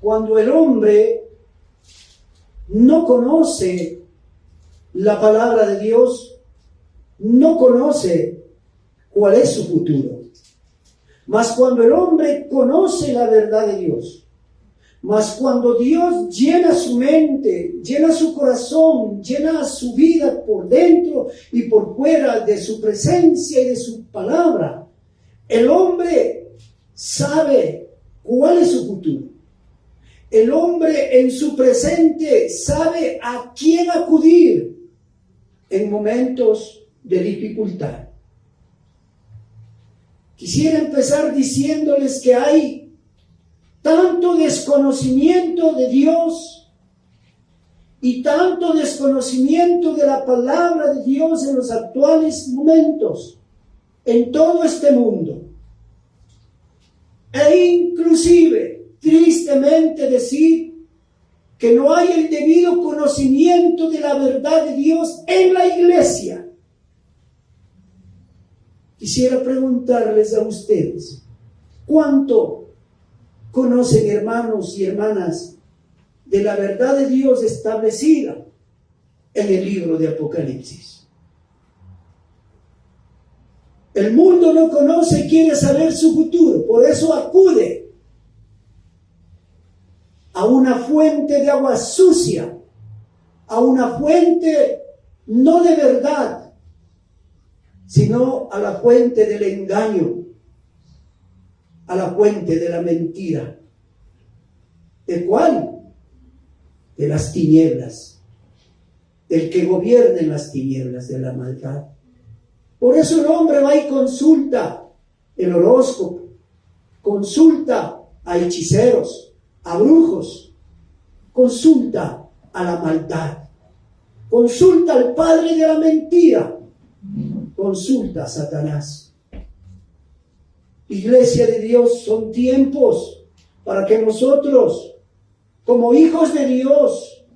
cuando el hombre no conoce la palabra de Dios, no conoce cuál es su futuro. Mas cuando el hombre conoce la verdad de Dios, mas cuando Dios llena su mente, llena su corazón, llena su vida por dentro y por fuera de su presencia y de su palabra, el hombre sabe cuál es su futuro. El hombre en su presente sabe a quién acudir en momentos de dificultad. Quisiera empezar diciéndoles que hay tanto desconocimiento de Dios y tanto desconocimiento de la palabra de Dios en los actuales momentos, en todo este mundo. E inclusive, tristemente decir, que no hay el debido conocimiento de la verdad de Dios en la iglesia. Quisiera preguntarles a ustedes, ¿cuánto conocen, hermanos y hermanas, de la verdad de Dios establecida en el libro de Apocalipsis? El mundo no conoce, quiere saber su futuro, por eso acude a una fuente de agua sucia, a una fuente no de verdad, sino a la fuente del engaño, a la fuente de la mentira. ¿De cuál? De las tinieblas, del que gobierna en las tinieblas de la maldad. Por eso el hombre va y consulta el horóscopo, consulta a hechiceros, a brujos, consulta a la maldad, consulta al padre de la mentira, consulta a Satanás. Iglesia de Dios, son tiempos para que nosotros, como hijos de Dios,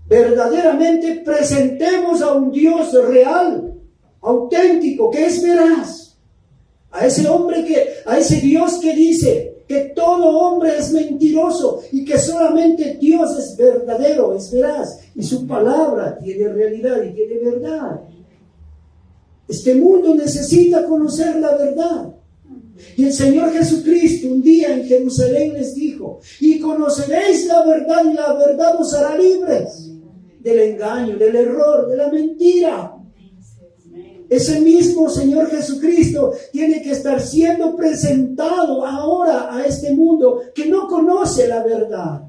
verdaderamente presentemos a un Dios real, auténtico, que es veraz. A ese Dios que dice que todo hombre es mentiroso y que solamente Dios es verdadero, es veraz, y su palabra tiene realidad y tiene verdad. Este mundo necesita conocer la verdad. Y el Señor Jesucristo un día en Jerusalén les dijo: y conoceréis la verdad, y la verdad os hará libres del engaño, del error, de la mentira. Ese mismo Señor Jesucristo tiene que estar siendo presentado ahora a este mundo que no conoce la verdad,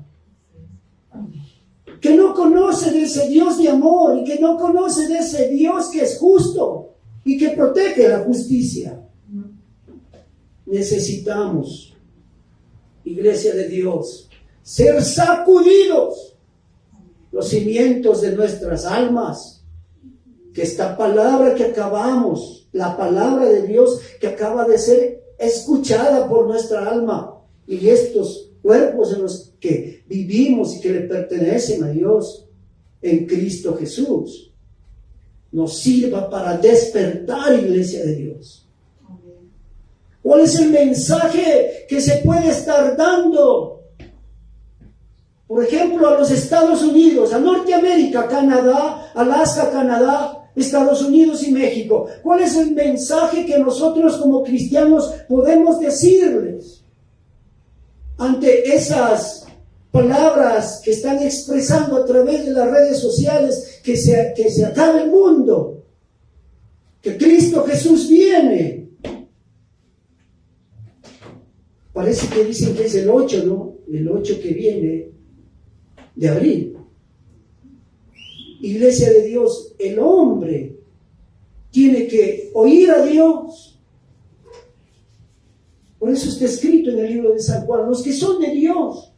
que no conoce de ese Dios de amor y que no conoce de ese Dios que es justo y que protege la justicia. Necesitamos, iglesia de Dios, ser sacudidos los cimientos de nuestras almas, que esta palabra que acabamos, la palabra de Dios que acaba de ser escuchada por nuestra alma, y estos cuerpos en los que vivimos y que le pertenecen a Dios en Cristo Jesús, nos sirva para despertar, iglesia de Dios. ¿Cuál es el mensaje que se puede estar dando? Por ejemplo, a los Estados Unidos, a Norteamérica, Canadá, Alaska, Canadá, Estados Unidos y México. ¿Cuál es el mensaje que nosotros como cristianos podemos decirles ante esas palabras que están expresando a través de las redes sociales que se acabe el mundo, que Cristo Jesús viene? Parece que dicen que es el 8, ¿no? El 8 que viene de abril. Iglesia de Dios, el hombre tiene que oír a Dios. Por eso está escrito en el libro de San Juan: los que son de Dios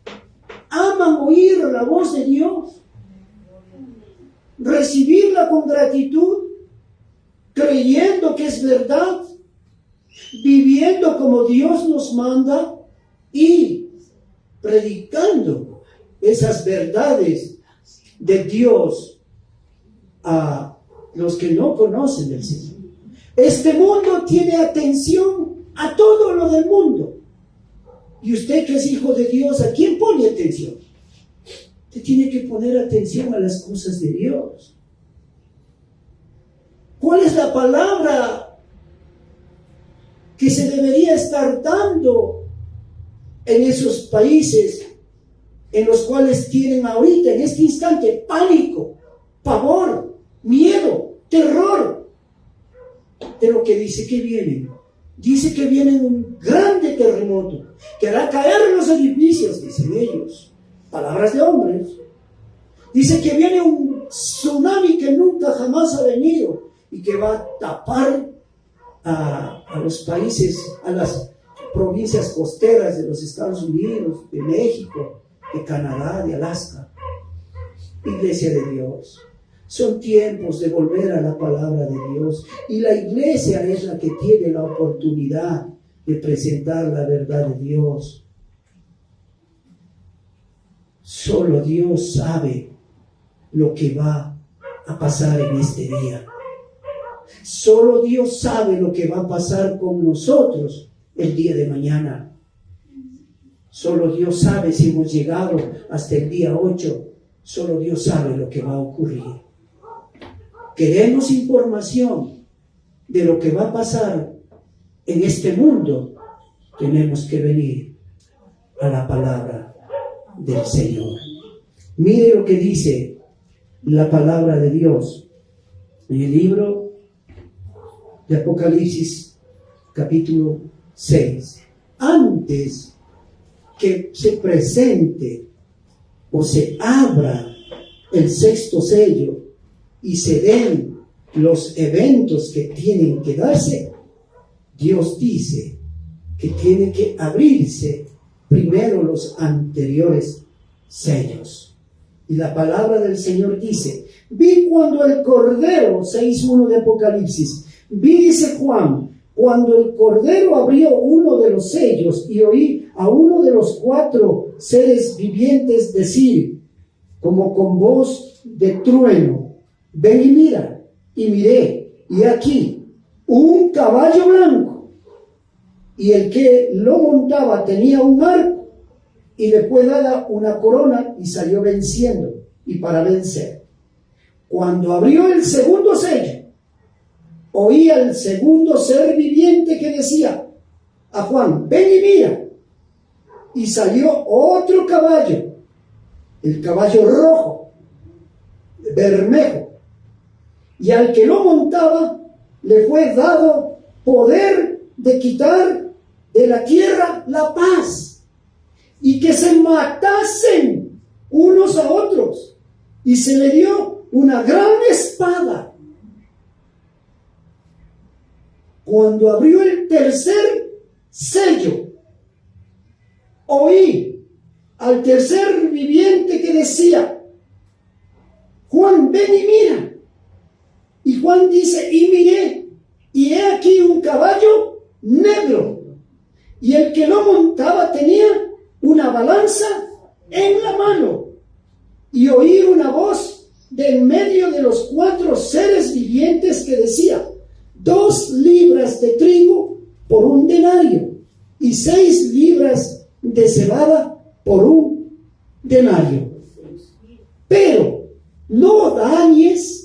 aman oír la voz de Dios, recibirla con gratitud, creyendo que es verdad, viviendo como Dios nos manda y predicando esas verdades de Dios a los que no conocen del Señor. Este mundo tiene atención a todo lo del mundo. Y usted que es hijo de Dios, ¿a quién pone atención? Usted tiene que poner atención a las cosas de Dios. ¿Cuál es la palabra que se debería estar dando en esos países en los cuales tienen ahorita, en este instante, pánico, pavor, miedo, terror de lo que dice que viene? Dice que viene un grande terremoto que hará caer los edificios, dicen ellos, palabras de hombres. Dice que viene un tsunami que nunca jamás ha venido y que va a tapar a los países, a las provincias costeras de los Estados Unidos, de México, de Canadá, de Alaska. Iglesia de Dios, son tiempos de volver a la palabra de Dios, y la iglesia es la que tiene la oportunidad de presentar la verdad de Dios. Solo Dios sabe lo que va a pasar en este día. Solo Dios sabe lo que va a pasar con nosotros el día de mañana. Solo Dios sabe si hemos llegado hasta el día 8. Solo Dios sabe lo que va a ocurrir. Queremos información de lo que va a pasar en este mundo. Tenemos que venir a la palabra del Señor. Mire lo que dice la palabra de Dios en el libro de Apocalipsis, capítulo 6. Antes que se presente o se abra el sexto sello y se den los eventos que tienen que darse, Dios dice que tiene que abrirse primero los anteriores sellos. Y la palabra del Señor dice: vi cuando el Cordero, 6:1 de Apocalipsis, vi, dice Juan, cuando el Cordero abrió uno de los sellos, y oí a uno de los 4 seres vivientes decir, como con voz de trueno: ven y mira. Y miré, y aquí un caballo blanco, y el que lo montaba tenía un arco, y le fue dada una corona, y salió venciendo y para vencer. Cuando abrió el segundo sello, oí al segundo ser viviente que decía a Juan: ven y mira. Y salió otro caballo, el caballo rojo, bermejo, y al que lo montaba le fue dado poder de quitar de la tierra la paz, y que se matasen unos a otros, y se le dio una gran espada. Cuando abrió el tercer sello, oí al tercer viviente que decía: Juan, ven y mira. Y Juan dice: y miré, y he aquí un caballo negro, y el que lo montaba tenía una balanza en la mano. Y oí una voz de en medio de los 4 seres vivientes que decía: 2 libras de trigo por 1 denario, y 6 libras de cebada por 1 denario. Pero no dañes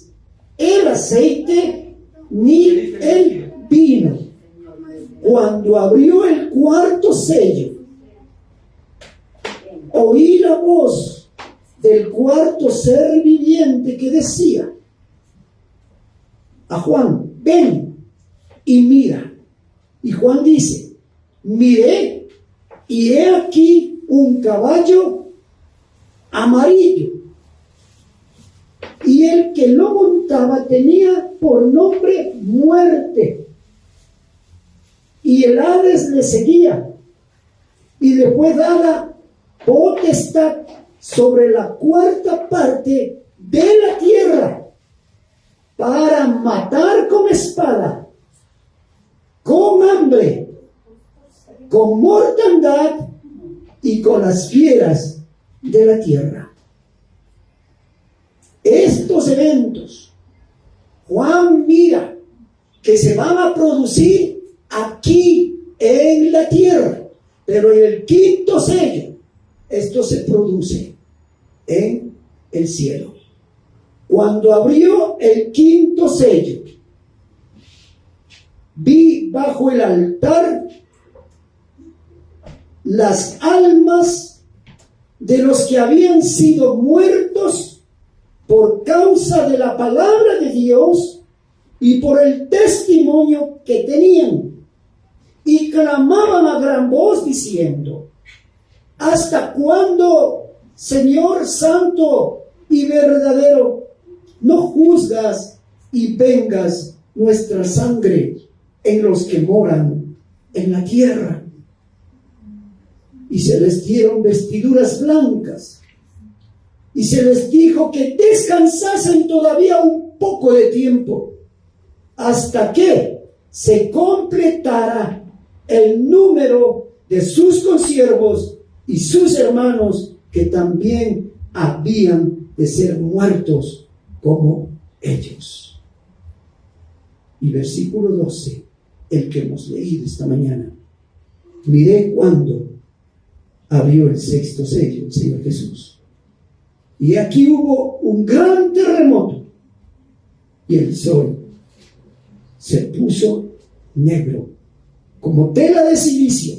el aceite ni el vino. Cuando abrió el 4º sello, oí la voz del 4º ser viviente que decía a Juan: ven y mira. Y Juan dice: miré, y he aquí un caballo amarillo, y el que lo montaba tenía por nombre Muerte, y el Hades le seguía, y le fue dada potestad sobre la 4ª parte de la tierra, para matar con espada, con hambre, con mortandad y con las fieras de la tierra. Estos eventos, Juan mira que se van a producir aquí en la tierra, Pero en el quinto sello, esto se produce en el cielo. Cuando abrió el quinto sello, vi bajo el altar las almas de los que habían sido muertos por causa de la palabra de Dios y por el testimonio que tenían, y clamaban a gran voz diciendo: ¿hasta cuándo, Señor santo y verdadero, no juzgas y vengas nuestra sangre en los que moran en la tierra? Y se les dieron vestiduras blancas, y se les dijo que descansasen todavía un poco de tiempo, hasta que se completara el número de sus consiervos y sus hermanos, que también habían de ser muertos como ellos. Y versículo 12, el que hemos leído esta mañana: miré cuando abrió el sexto sello el Señor Jesús, y aquí hubo un gran terremoto, y el sol se puso negro como tela de silicio,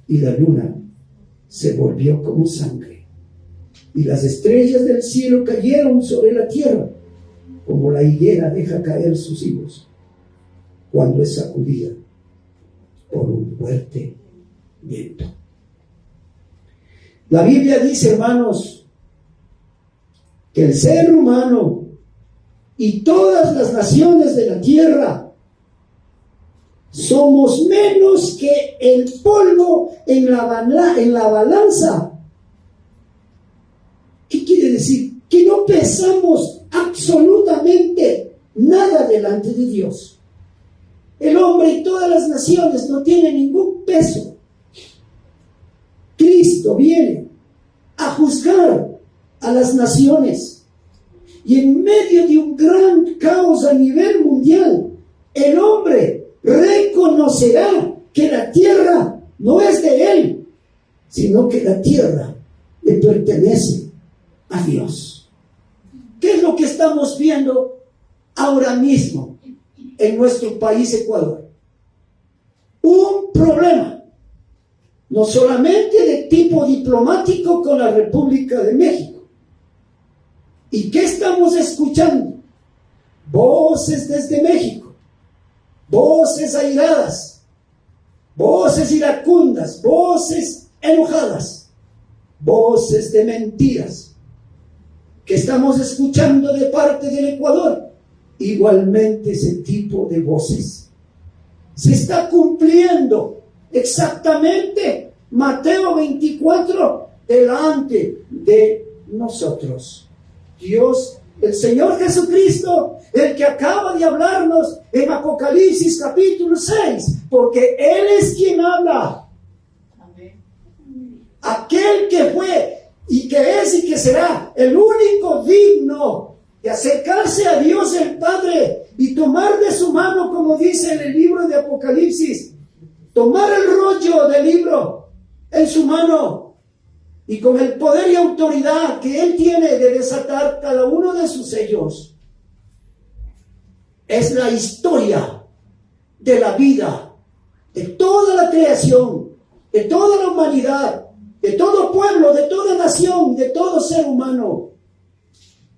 y la luna se volvió como sangre, y las estrellas del cielo cayeron sobre la tierra, como la higuera deja caer sus higos cuando es sacudida por un fuerte viento. La Biblia dice, hermanos, que el ser humano y todas las naciones de la tierra somos menos que el polvo en la balanza. ¿Qué quiere decir? Que no pesamos absolutamente nada delante de Dios. El hombre y todas las naciones no tienen ningún peso. Cristo viene a juzgar a las naciones, y en medio de un gran caos a nivel mundial, el hombre reconocerá que la tierra no es de él, sino que la tierra le pertenece a Dios. ¿Qué es lo que estamos viendo ahora mismo en nuestro país, Ecuador? Un problema, no solamente de tipo diplomático con la República de México. ¿Y qué estamos escuchando? Voces desde México, voces airadas, voces iracundas, voces enojadas, voces de mentiras, que estamos escuchando de parte del Ecuador. Igualmente ese tipo de voces se está cumpliendo exactamente Mateo 24 delante de nosotros. Dios, el Señor Jesucristo, el que acaba de hablarnos en Apocalipsis capítulo 6, porque Él es quien habla. Amén. Aquel que fue y que es y que será el único digno de acercarse a Dios el Padre y tomar de su mano, como dice en el libro de Apocalipsis, tomar el rollo del libro en su mano, y con el poder y autoridad que Él tiene de desatar cada uno de sus sellos. Es la historia de la vida, de toda la creación, de toda la humanidad, de todo pueblo, de toda nación, de todo ser humano.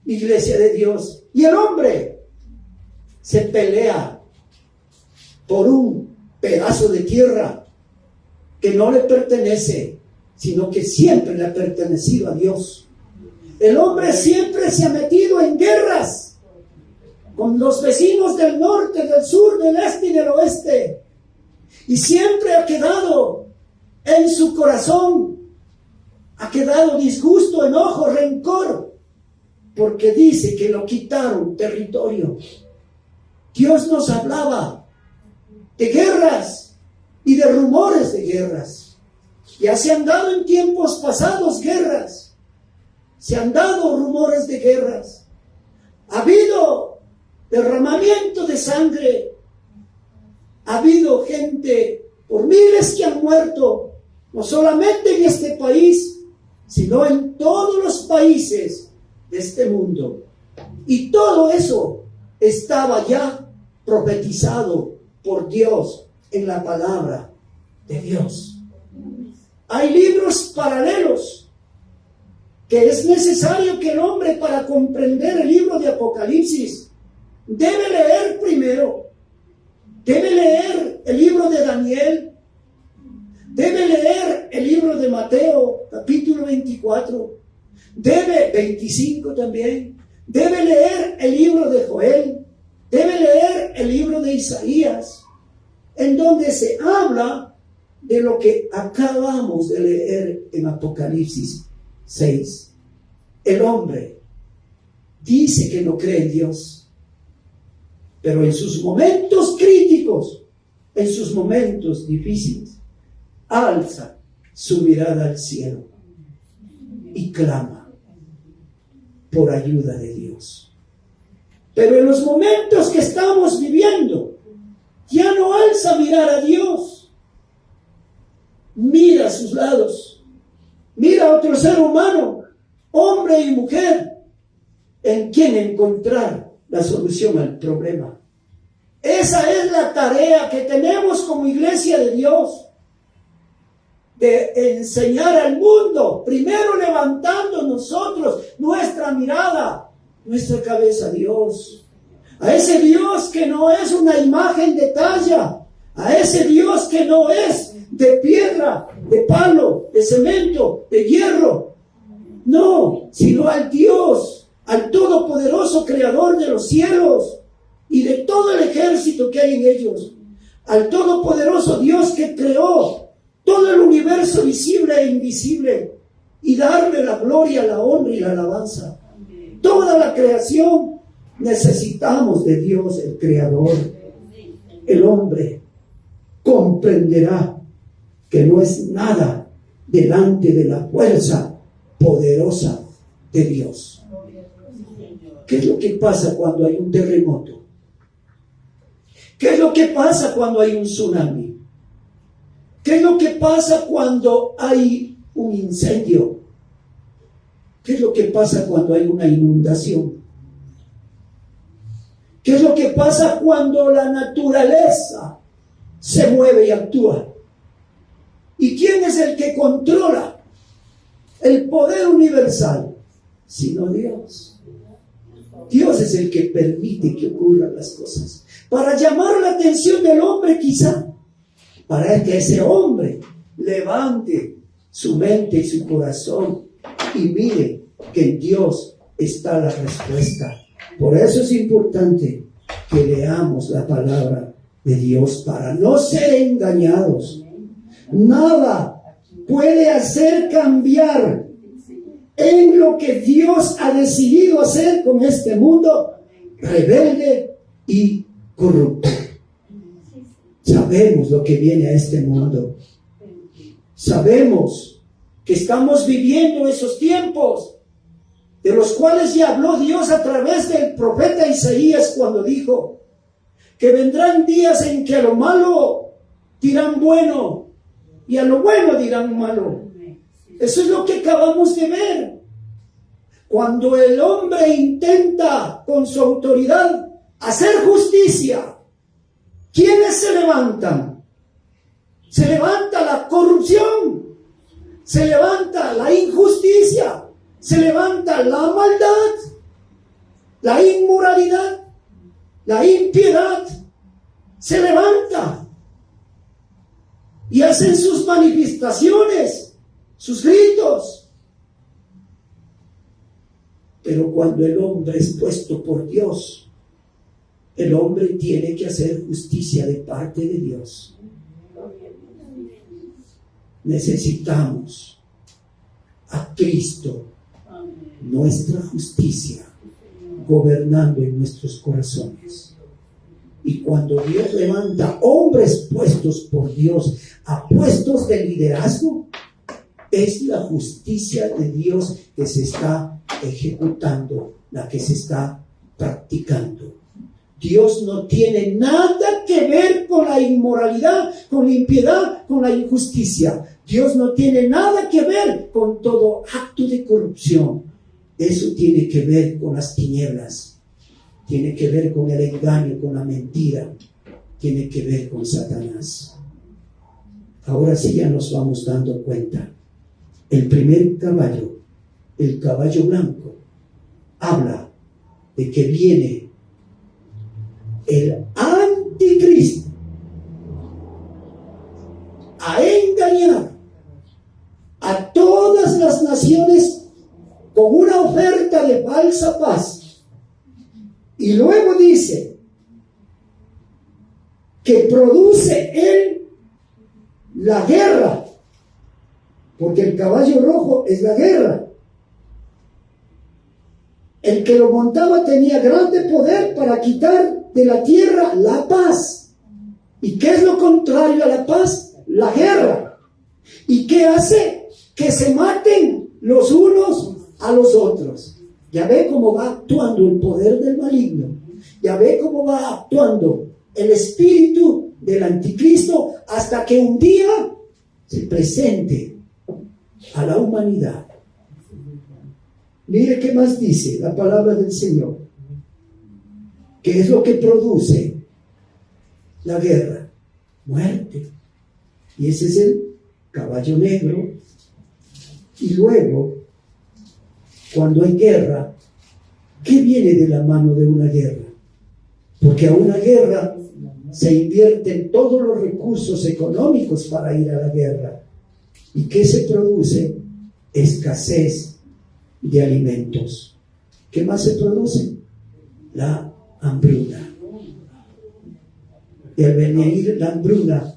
Iglesia de Dios. Y el hombre se pelea por un pedazo de tierra que no le pertenece, sino que siempre le ha pertenecido a Dios. El hombre siempre se ha metido en guerras con los vecinos del norte, del sur, del este y del oeste, y siempre ha quedado en su corazón, ha quedado disgusto, enojo, rencor, porque dice que lo quitaron territorio. Dios nos hablaba de guerras y de rumores de guerras. Ya se han dado en tiempos pasados guerras, se han dado rumores de guerras, ha habido derramamiento de sangre, ha habido gente por miles que han muerto no solamente en este país, sino en todos los países de este mundo. Y todo eso estaba ya profetizado por Dios en la palabra de Dios. Hay libros paralelos que es necesario que el hombre, para comprender el libro de Apocalipsis, debe leer primero. Debe leer el libro de Daniel, debe leer el libro de Mateo, capítulo 24, debe 25 también, debe leer el libro de Joel, debe leer el libro de Isaías, en donde se habla de lo que acabamos de leer en Apocalipsis 6. El hombre dice que no cree en Dios, pero en sus momentos críticos, en sus momentos difíciles, alza su mirada al cielo y clama por ayuda de Dios. Pero en los momentos que estamos viviendo, ya no alza mirar a Dios. Mira a sus lados, mira a otro ser humano, hombre y mujer, en quien encontrar la solución al problema. Esa es la tarea que tenemos como iglesia de Dios, de enseñar al mundo, primero levantando nosotros nuestra mirada, nuestra cabeza a Dios, a ese Dios que no es una imagen de talla, a ese Dios que no es de piedra, de palo, de cemento, de hierro, no, sino al Dios, al todopoderoso creador de los cielos y de todo el ejército que hay en ellos, al todopoderoso Dios que creó todo el universo visible e invisible, y darle la gloria, la honra y la alabanza. Toda la creación necesitamos de Dios, el creador. El hombre comprenderá que no es nada delante de la fuerza poderosa de Dios. ¿Qué es lo que pasa cuando hay un terremoto? ¿Qué es lo que pasa cuando hay un tsunami? ¿Qué es lo que pasa cuando hay un incendio? ¿Qué es lo que pasa cuando hay una inundación? ¿Qué es lo que pasa cuando la naturaleza se mueve y actúa? ¿Y quién es el que controla el poder universal? Sino Dios. Dios es el que permite que ocurran las cosas, para llamar la atención del hombre, quizá, para que ese hombre levante su mente y su corazón y mire que en Dios está la respuesta. Por eso es importante que leamos la palabra de Dios, para no ser engañados. Nada puede hacer cambiar en lo que Dios ha decidido hacer con este mundo rebelde y corrupto. Sabemos lo que viene a este mundo. Sabemos que estamos viviendo esos tiempos de los cuales ya habló Dios a través del profeta Isaías, cuando dijo que vendrán días en que a lo malo dirán bueno y a lo bueno dirán malo. Eso es lo que acabamos de ver. Cuando el hombre intenta con su autoridad hacer justicia, ¿quiénes se levantan? Se levanta la corrupción, se levanta la injusticia, se levanta la maldad, la inmoralidad, la impiedad. Se levanta y hacen sus manifestaciones, sus gritos. Pero cuando el hombre es puesto por Dios, el hombre tiene que hacer justicia de parte de Dios. Necesitamos a Cristo, nuestra justicia, gobernando en nuestros corazones. Y cuando Dios levanta hombres puestos por Dios a puestos de liderazgo, es la justicia de Dios que se está ejecutando, la que se está practicando. Dios no tiene nada que ver con la inmoralidad, con la impiedad, con la injusticia. Dios no tiene nada que ver con todo acto de corrupción. Eso tiene que ver con las tinieblas. Tiene que ver con el engaño, con la mentira. Tiene que ver con Satanás. Ahora sí ya nos vamos dando cuenta. El primer caballo, el caballo blanco, habla de que viene el anticristo a engañar a todas las naciones con una oferta de falsa paz. Y luego dice que produce él la guerra, porque el caballo rojo es la guerra. El que lo montaba tenía grande poder para quitar de la tierra la paz. ¿Y qué es lo contrario a la paz? La guerra. ¿Y qué hace? Que se maten los unos a los otros. Ya ve cómo va actuando el poder del maligno. Ya ve cómo va actuando el espíritu del anticristo hasta que un día se presente a la humanidad. Mire qué más dice la palabra del Señor. ¿Qué es lo que produce la guerra? Muerte. Y ese es el caballo negro. Y luego, cuando hay guerra, ¿qué viene de la mano de una guerra? Porque a una guerra se invierten todos los recursos económicos para ir a la guerra. ¿Y qué se produce? Escasez de alimentos. ¿Qué más se produce? La hambruna. Y al venir la hambruna,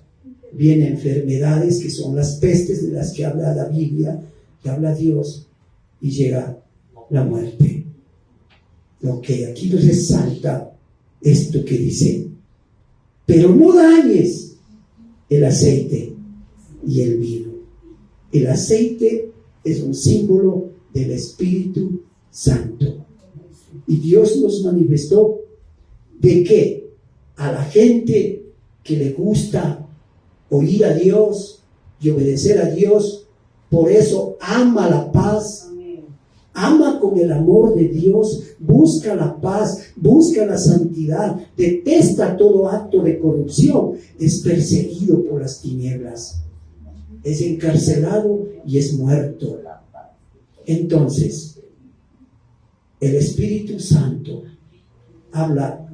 vienen enfermedades que son las pestes de las que habla la Biblia, que habla Dios, y llega la muerte. Lo que aquí resalta esto que dice: pero no dañes el aceite y el vino. El aceite es un símbolo del Espíritu Santo. Y Dios nos manifestó de que a la gente que le gusta oír a Dios y obedecer a Dios, por eso ama la paz, ama con el amor de Dios, busca la paz, busca la santidad, detesta todo acto de corrupción, es perseguido por las tinieblas, es encarcelado y es muerto. Entonces, el Espíritu Santo habla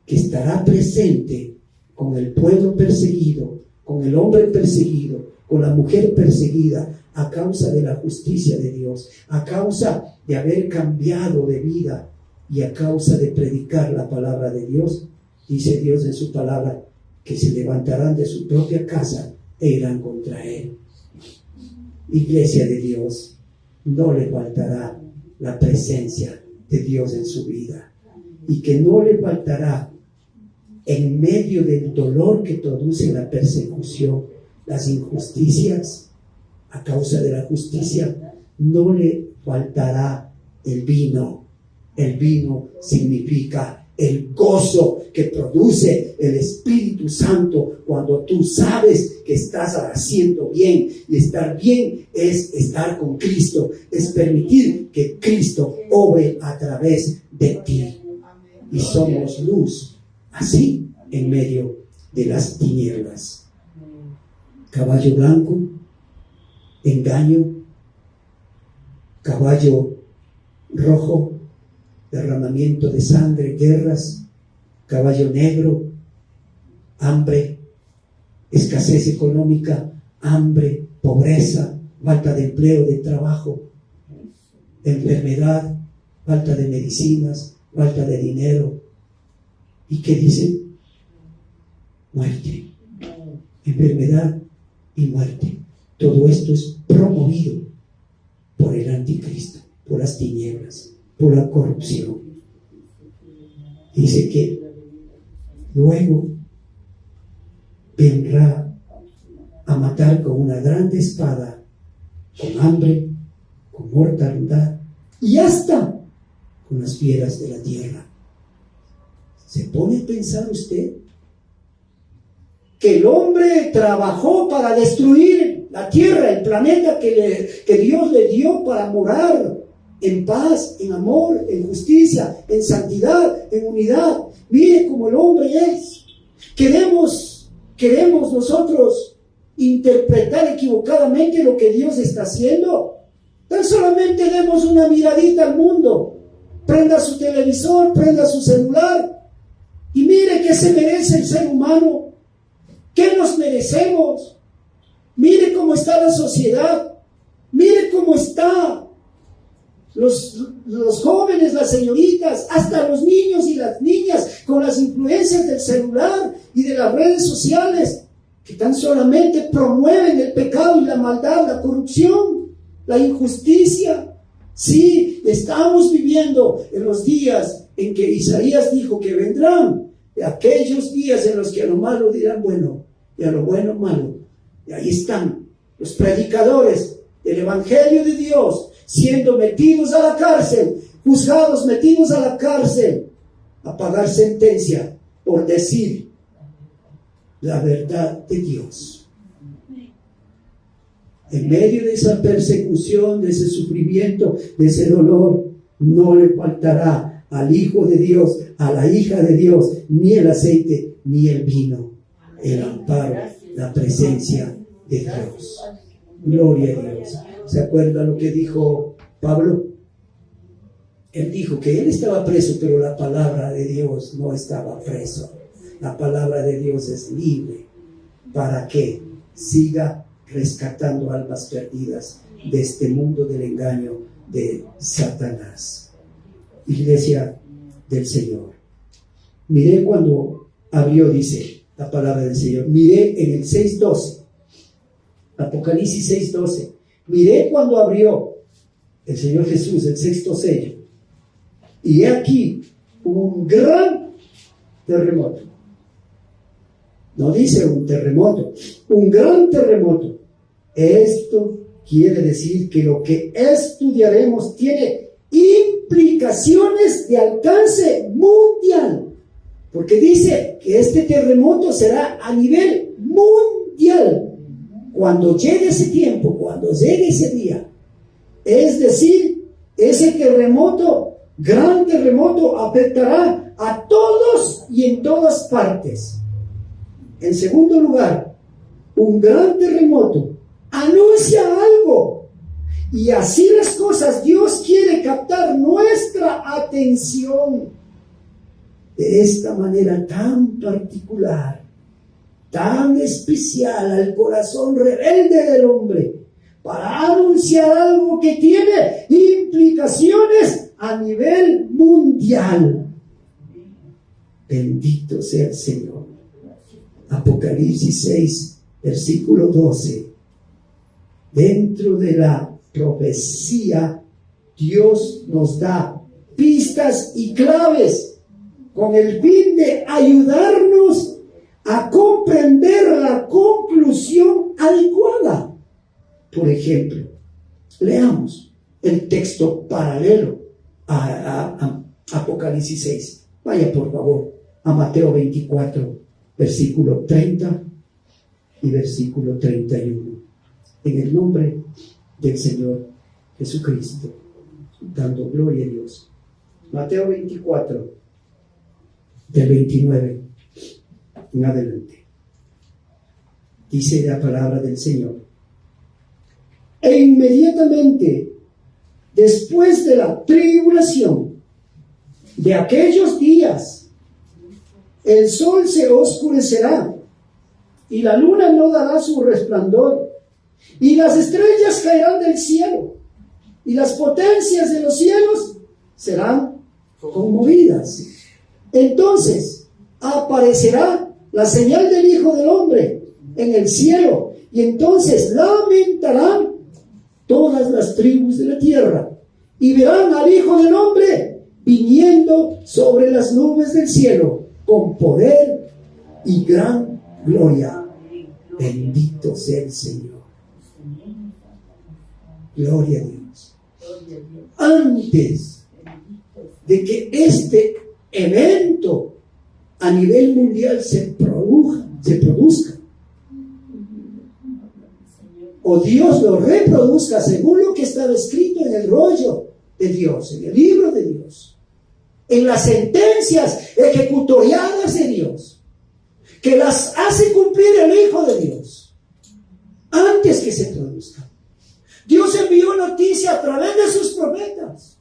que estará presente con el pueblo perseguido, con el hombre perseguido, con la mujer perseguida, a causa de la justicia de Dios, a causa de haber cambiado de vida y a causa de predicar la palabra de Dios. Dice Dios en su palabra que se levantarán de su propia casa e irán contra él. Iglesia de Dios, no le faltará la presencia de Dios en su vida, y que no le faltará, en medio del dolor que produce la persecución, las injusticias, a causa de la justicia, no le faltará el vino. El vino significa el gozo que produce el Espíritu Santo cuando tú sabes que estás haciendo bien, y estar bien es estar con Cristo, es permitir que Cristo obre a través de ti, y somos luz así en medio de las tinieblas. Caballo blanco, engaño; caballo rojo, derramamiento de sangre, guerras; caballo negro, hambre, escasez económica, hambre, pobreza, falta de empleo, de trabajo, enfermedad, falta de medicinas, falta de dinero. ¿Y qué dice? Muerte, enfermedad y muerte. Todo esto es promovido por el anticristo, por las tinieblas, por la corrupción. Dice que luego vendrá a matar con una grande espada, con hambre, con mortandad y hasta con las fieras de la tierra. ¿Se pone a pensar usted que el hombre trabajó para destruir la tierra, el planeta que Dios le dio para morar en paz, en amor, en justicia, en santidad, en unidad. Mire cómo el hombre es. Queremos nosotros interpretar equivocadamente lo que Dios está haciendo. Tan solamente demos una miradita al mundo. Prenda su televisor, prenda su celular y mire qué se merece el ser humano. ¿Qué nos merecemos? Mire cómo está la sociedad. Mire cómo está los jóvenes, las señoritas, hasta los niños y las niñas, con las influencias del celular y de las redes sociales, que tan solamente promueven el pecado y la maldad, la corrupción, la injusticia. Sí, estamos viviendo en los días en que Isaías dijo que vendrán, aquellos días en los que a lo malo dirán bueno y a lo bueno malo. Y ahí están los predicadores del Evangelio de Dios siendo metidos a la cárcel, juzgados, metidos a la cárcel a pagar sentencia por decir la verdad de Dios. En medio de esa persecución, de ese sufrimiento, de ese dolor, no le faltará al Hijo de Dios, a la hija de Dios, ni el aceite, ni el vino, el amparo, la presencia de Dios. Gloria a Dios. ¿Se acuerda lo que dijo Pablo? Él dijo que él estaba preso, pero la palabra de Dios no estaba preso. La palabra de Dios es libre para que siga rescatando almas perdidas de este mundo del engaño de Satanás. Iglesia del Señor, miré cuando abrió, dice la palabra del Señor, miré en el 6:12, Apocalipsis 6:12, miré cuando abrió el Señor Jesús el sexto sello, y he aquí un gran terremoto. No dice un terremoto, un gran terremoto. Esto quiere decir que lo que estudiaremos tiene implicaciones de alcance mundial, porque dice que este terremoto será a nivel mundial cuando llegue ese tiempo, cuando llegue ese día. Es decir, ese terremoto, gran terremoto, afectará a todos y en todas partes. En segundo lugar, un gran terremoto anuncia algo. Y así las cosas, Dios quiere captar nuestra atención de esta manera tan particular, tan especial al corazón rebelde del hombre, para anunciar algo que tiene implicaciones a nivel mundial. Bendito sea el Señor. Apocalipsis 6, versículo 12. Dentro de la profecía, Dios nos da pistas y claves con el fin de ayudarnos a comprender la conclusión adecuada. Por ejemplo, leamos el texto paralelo a Apocalipsis 6. Vaya por favor a Mateo 24, versículo 30 y versículo 31. En el nombre del Señor Jesucristo, dando gloria a Dios. Mateo 24, del 29 en adelante. Dice la palabra del Señor: e inmediatamente después de la tribulación de aquellos días, el sol se oscurecerá y la luna no dará su resplandor, y las estrellas caerán del cielo, y las potencias de los cielos serán conmovidas. Entonces aparecerá la señal del Hijo del Hombre en el cielo, y entonces lamentarán todas las tribus de la tierra, y verán al Hijo del Hombre viniendo sobre las nubes del cielo con poder y gran gloria. Bendito sea el Señor. Gloria a Dios. Antes de que este evento a nivel mundial se produzca, o Dios lo reproduzca según lo que estaba escrito en el rollo de Dios, en el libro de Dios, en las sentencias ejecutoriadas de Dios, que las hace cumplir el Hijo de Dios antes que se produzcan. Dios envió noticia a través de sus profetas,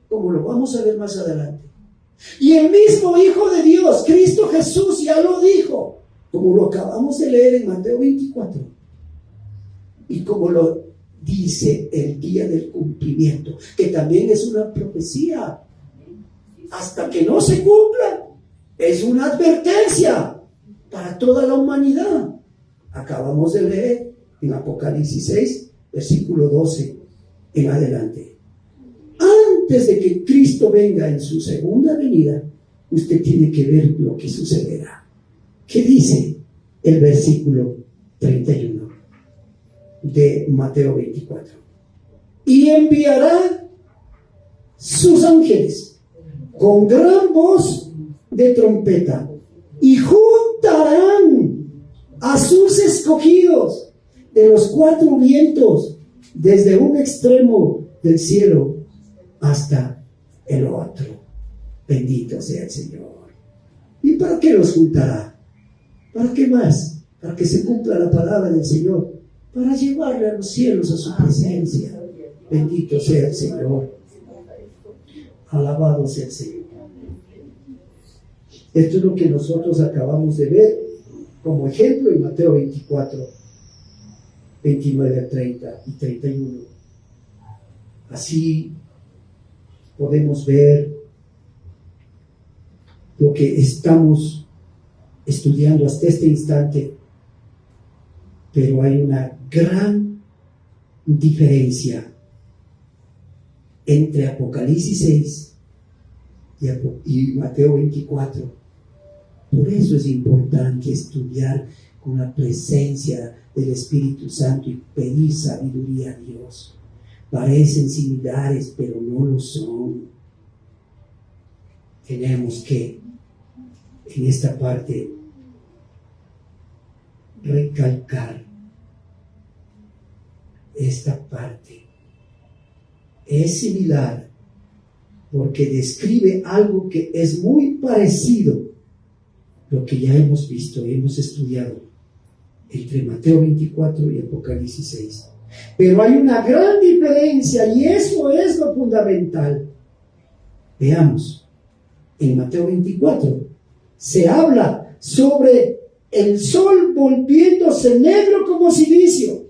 como lo vamos a ver más adelante. Y el mismo Hijo de Dios, Cristo Jesús, ya lo dijo, como lo acabamos de leer en Mateo 24. Y como lo dice el día del cumplimiento, que también es una profecía. Hasta que no se cumpla, es una advertencia para toda la humanidad. Acabamos de leer en Apocalipsis 6, versículo 12 en adelante. Antes de que Cristo venga en su segunda venida, usted tiene que ver lo que sucederá. ¿Qué dice el versículo 31 de Mateo 24? Y enviará sus ángeles con gran voz de trompeta y juntarán a sus escogidos de los cuatro vientos, desde un extremo del cielo hasta el otro. Bendito sea el Señor. ¿Y para qué los juntará? ¿Para qué más? Para que se cumpla la palabra del Señor, para llevarle a los cielos a su presencia. Bendito sea el Señor. Alabado sea el Señor. Esto es lo que nosotros acabamos de ver como ejemplo en Mateo 24, 29, 30 y 31. Así podemos ver lo que estamos estudiando hasta este instante, pero hay una gran diferencia entre Apocalipsis 6 y Mateo 24. Por eso es importante estudiar con la presencia del Espíritu Santo y pedir sabiduría a Dios. Parecen similares, pero no lo son. Tenemos que, en esta parte, recalcar esta parte. Es similar porque describe algo que es muy parecido a lo que ya hemos visto y hemos estudiado entre Mateo 24 y Apocalipsis 6. Pero hay una gran diferencia y eso es lo fundamental. Veamos, en Mateo 24 se habla sobre el sol volviéndose negro como silicio.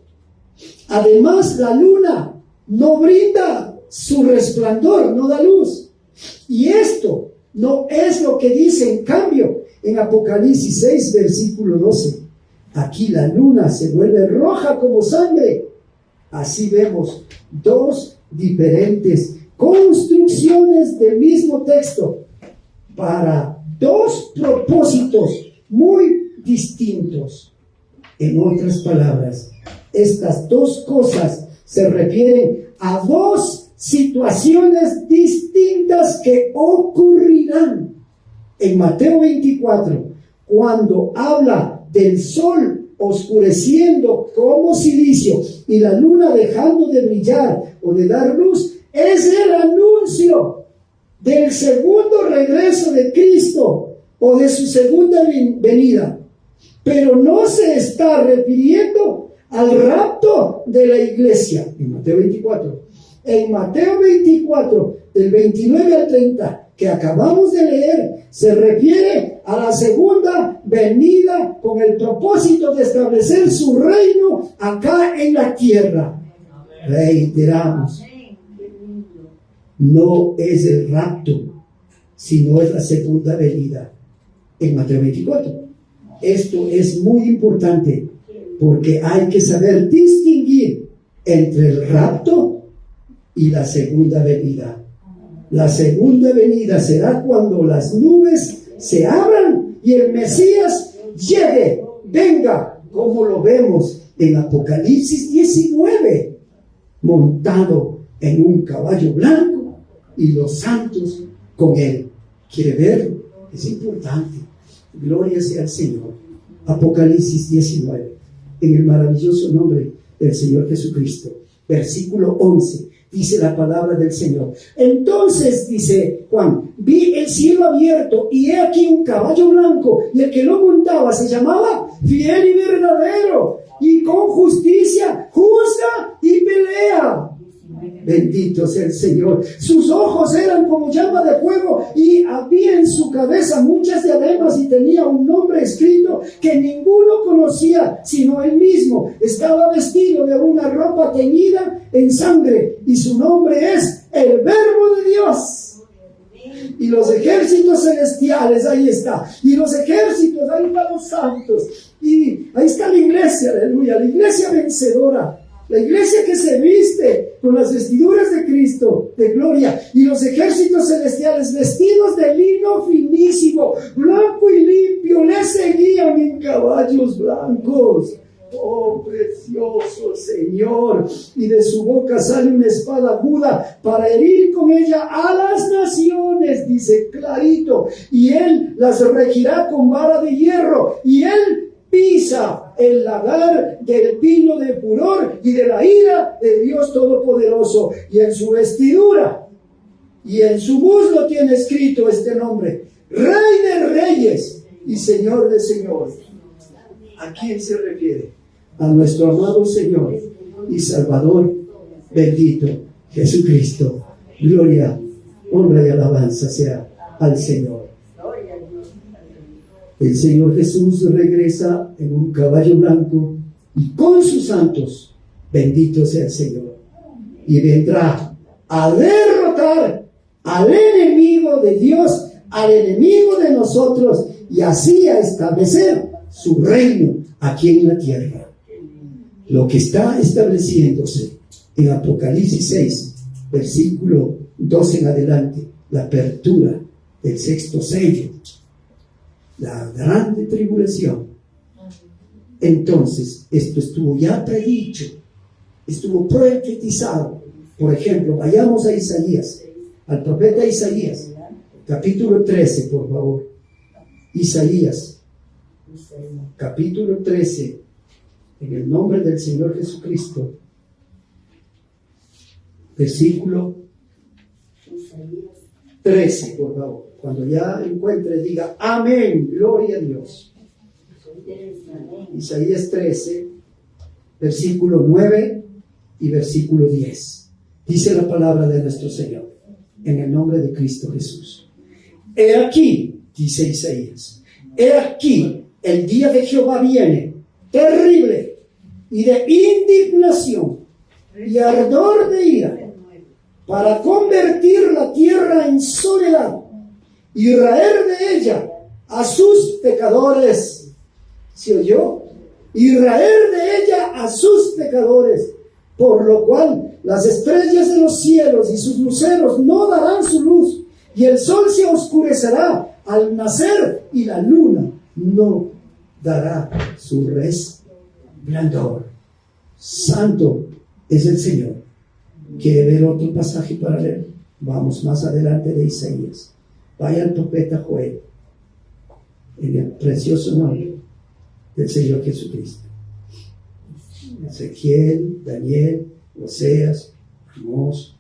Además, la luna no brinda su resplandor, no da luz. Y esto no es lo que dice en cambio en Apocalipsis 6, versículo 12. Aquí la luna se vuelve roja como sangre. Así vemos dos diferentes construcciones del mismo texto para dos propósitos muy distintos. En otras palabras, estas dos cosas se refieren a dos situaciones distintas que ocurrirán. En Mateo 24, cuando habla del sol oscureciendo como silicio y la luna dejando de brillar o de dar luz, es el anuncio del segundo regreso de Cristo o de su segunda venida. Pero no se está refiriendo al rapto de la iglesia en Mateo 24. En Mateo 24, del 29 al 30, que acabamos de leer, se refiere a la segunda venida con el propósito de establecer su reino acá en la tierra. Reiteramos, no es el rapto, sino es la segunda venida en Mateo 24. Esto es muy importante porque hay que saber distinguir entre el rapto y la segunda venida. La segunda venida será cuando las nubes se abran y el Mesías llegue, venga, como lo vemos en Apocalipsis 19, montado en un caballo blanco y los santos con él. ¿Quiere verlo? Es importante. Gloria sea al Señor. Apocalipsis 19, en el maravilloso nombre del Señor Jesucristo. Versículo 11. Dice la palabra del Señor. Entonces, dice Juan, vi el cielo abierto y he aquí un caballo blanco, y el que lo montaba se llamaba Fiel y Verdadero, y con justicia juzga y pelea. Bendito sea el Señor. Sus ojos eran como llama de fuego, y había en su cabeza muchas diademas, y tenía un nombre escrito que ninguno conocía sino él mismo. Estaba vestido de una ropa teñida en sangre, y su nombre es el Verbo de Dios. Y los ejércitos celestiales, ahí está, y los ejércitos, ahí van los santos, y ahí está la iglesia, aleluya, la iglesia vencedora. La iglesia que se viste con las vestiduras de Cristo, de gloria, y los ejércitos celestiales vestidos de lino finísimo, blanco y limpio, le seguían en caballos blancos. Oh, precioso Señor. Y de su boca sale una espada aguda para herir con ella a las naciones, dice clarito, y él las regirá con vara de hierro, y él pisa el lagar del pino de furor y de la ira de Dios Todopoderoso. Y en su vestidura y en su muslo tiene escrito este nombre: Rey de Reyes y Señor de Señores. ¿A quién se refiere? A nuestro amado Señor y Salvador bendito Jesucristo. Gloria, honra y alabanza sea al Señor. El Señor Jesús regresa en un caballo blanco y con sus santos, bendito sea el Señor, y vendrá a derrotar al enemigo de Dios, al enemigo de nosotros, y así a establecer su reino aquí en la tierra. Lo que está estableciéndose en Apocalipsis 6, versículo 12 en adelante, la apertura del sexto sello, la grande tribulación. Entonces, esto estuvo ya predicho, estuvo profetizado. Por ejemplo, vayamos a Isaías, al profeta Isaías, capítulo 13, por favor. Isaías, capítulo 13, en el nombre del Señor Jesucristo, versículo 13, por favor. Cuando ya encuentre, diga amén, gloria a Dios. Isaías 13, versículo 9 y versículo 10. Dice la palabra de nuestro Señor, en el nombre de Cristo Jesús. He aquí, dice Isaías, he aquí, el día de Jehová viene, terrible, y de indignación, y ardor de ira, para convertir la tierra en soledad, y raer de ella a sus pecadores. ¿Se oyó? Y raer de ella a sus pecadores, por lo cual las estrellas de los cielos y sus luceros no darán su luz, y el sol se oscurecerá al nacer, y la luna no dará su resplandor. Santo es el Señor. ¿Quiere ver otro pasaje para leer? Vamos más adelante de Isaías. Vaya al profeta Joel, en el precioso nombre del Señor Jesucristo. Ezequiel, Daniel, Oseas, Amós.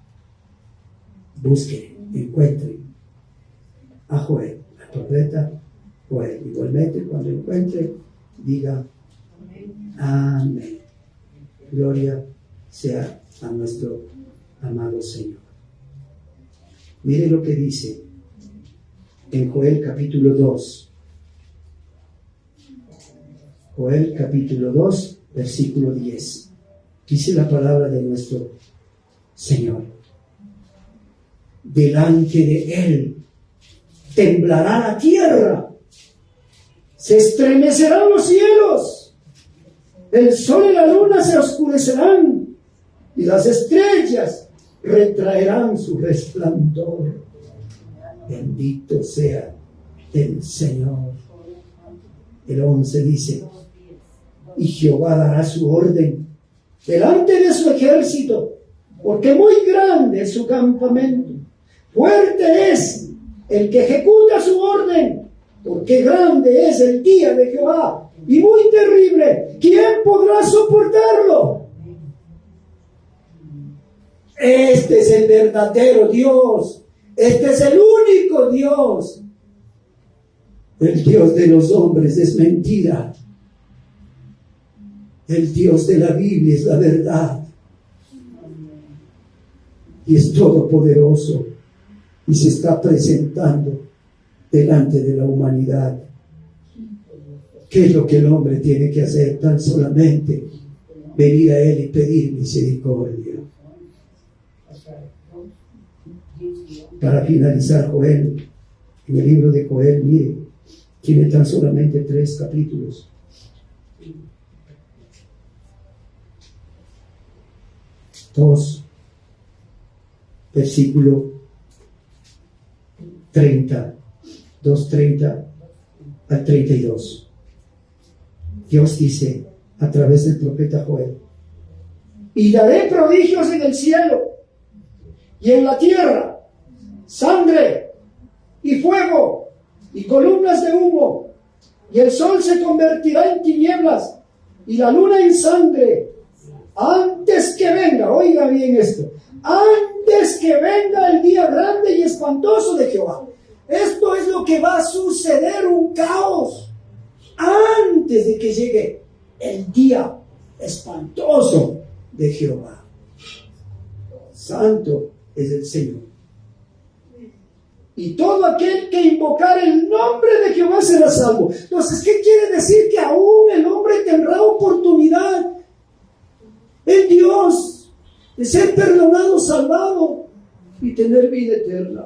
Busquen, encuentren a Joel, al profeta Joel. Igualmente, cuando encuentre, diga amén. Gloria sea a nuestro amado Señor. Mire lo que dice en Joel capítulo 2. Joel capítulo 2, versículo 10. Dice la palabra de nuestro Señor: delante de Él temblará la tierra, se estremecerán los cielos, el sol y la luna se oscurecerán, y las estrellas retraerán su resplandor. Bendito sea el Señor. El 11 dice: y Jehová dará su orden delante de su ejército, porque muy grande es su campamento. Fuerte es el que ejecuta su orden, porque grande es el día de Jehová y muy terrible. ¿Quién podrá soportarlo? Este es el verdadero Dios. Este es el único Dios. El Dios de los hombres es mentira. El Dios de la Biblia es la verdad. Y es todopoderoso. Y se está presentando delante de la humanidad. ¿Qué es lo que el hombre tiene que hacer? Tan solamente venir a Él y pedir misericordia. Para finalizar, Joel, en el libro de Joel, mire, tiene tan solamente 3 capítulos. Versículo 30, 2:30 al 32. Dios dice a través del profeta Joel: y daré prodigios en el cielo y en la tierra, sangre y fuego y columnas de humo, y el sol se convertirá en tinieblas y la luna en sangre, antes que venga, oiga bien esto, antes que venga el día grande y espantoso de Jehová. Esto es lo que va a suceder, un caos, antes de que llegue el día espantoso de Jehová. Santo es el Señor. Y todo aquel que invocar el nombre de Jehová será salvo. Entonces, ¿qué quiere decir? Que aún el hombre tendrá oportunidad en Dios de ser perdonado, salvado y tener vida eterna.